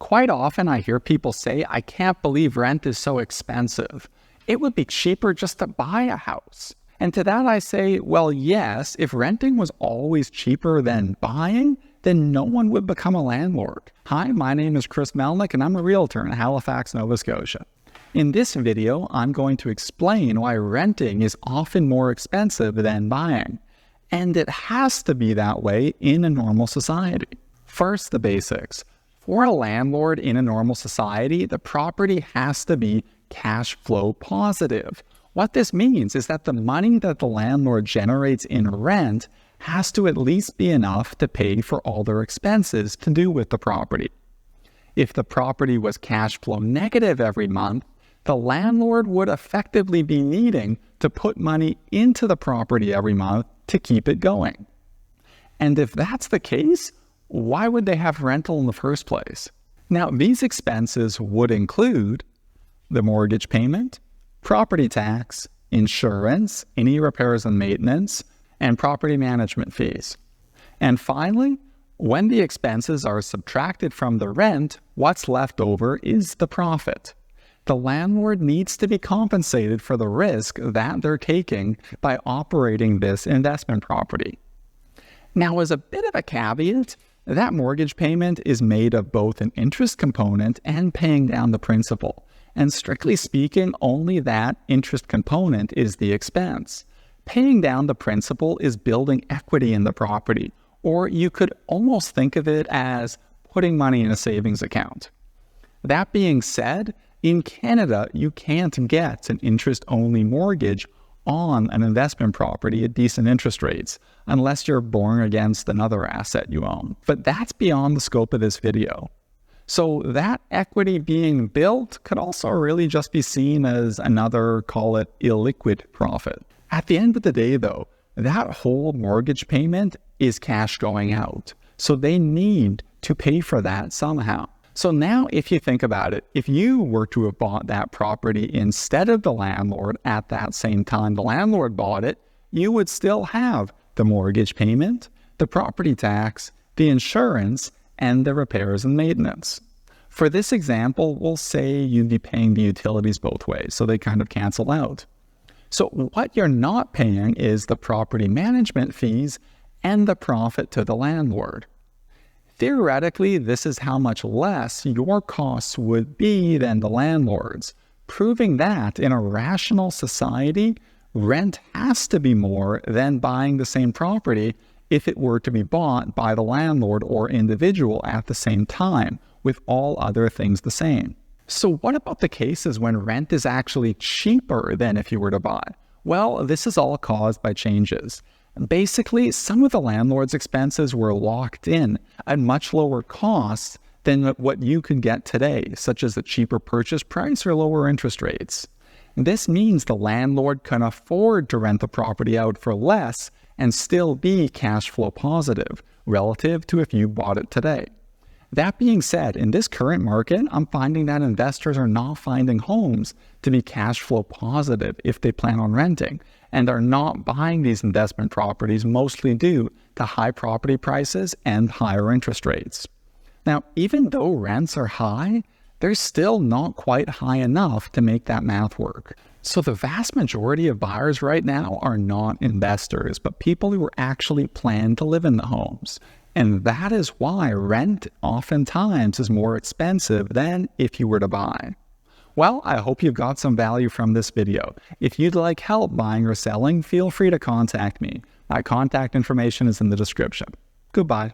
Quite often I hear people say, I can't believe rent is so expensive. It would be cheaper just to buy a house. And to that I say, well, yes, if renting was always cheaper than buying, then no one would become a landlord. Hi, my name is Chris Melnick and I'm a realtor in Halifax, Nova Scotia. In this video, I'm going to explain why renting is often more expensive than buying. And it has to be that way in a normal society. First, the basics. For a landlord in a normal society, the property has to be cash flow positive. What this means is that the money that the landlord generates in rent has to at least be enough to pay for all their expenses to do with the property. If the property was cash flow negative every month, the landlord would effectively be needing to put money into the property every month to keep it going. And if that's the case, why would they have rental in the first place? Now, these expenses would include the mortgage payment, property tax, insurance, any repairs and maintenance, and property management fees. And finally, when the expenses are subtracted from the rent, what's left over is the profit. The landlord needs to be compensated for the risk that they're taking by operating this investment property. Now, as a bit of a caveat, that mortgage payment is made of both an interest component and paying down the principal. And strictly speaking, only that interest component is the expense. Paying down the principal is building equity in the property, or you could almost think of it as putting money in a savings account. That being said, in Canada, you can't get an interest-only mortgage on an investment property at decent interest rates, unless you're borrowing against another asset you own. But that's beyond the scope of this video. So that equity being built could also really just be seen as another, call it, illiquid profit. At the end of the day, though, that whole mortgage payment is cash going out. So they need to pay for that somehow. So now if you think about it, if you were to have bought that property instead of the landlord at that same time the landlord bought it, you would still have the mortgage payment, the property tax, the insurance, and the repairs and maintenance. For this example, we'll say you'd be paying the utilities both ways, so they kind of cancel out. So what you're not paying is the property management fees and the profit to the landlord. Theoretically, this is how much less your costs would be than the landlord's, proving that in a rational society, rent has to be more than buying the same property if it were to be bought by the landlord or individual at the same time, with all other things the same. So what about the cases when rent is actually cheaper than if you were to buy? Well, this is all caused by changes. Basically, some of the landlord's expenses were locked in at much lower costs than what you could get today, such as a cheaper purchase price or lower interest rates. This means the landlord can afford to rent the property out for less and still be cash flow positive relative to if you bought it today. That being said, in this current market, I'm finding that investors are not finding homes to be cash flow positive if they plan on renting, and are not buying these investment properties mostly due to high property prices and higher interest rates. Now, even though rents are high, they're still not quite high enough to make that math work. So the vast majority of buyers right now are not investors, but people who actually plan to live in the homes. And that is why rent oftentimes is more expensive than if you were to buy. Well, I hope you got some value from this video. If you'd like help buying or selling, feel free to contact me. My contact information is in the description. Goodbye.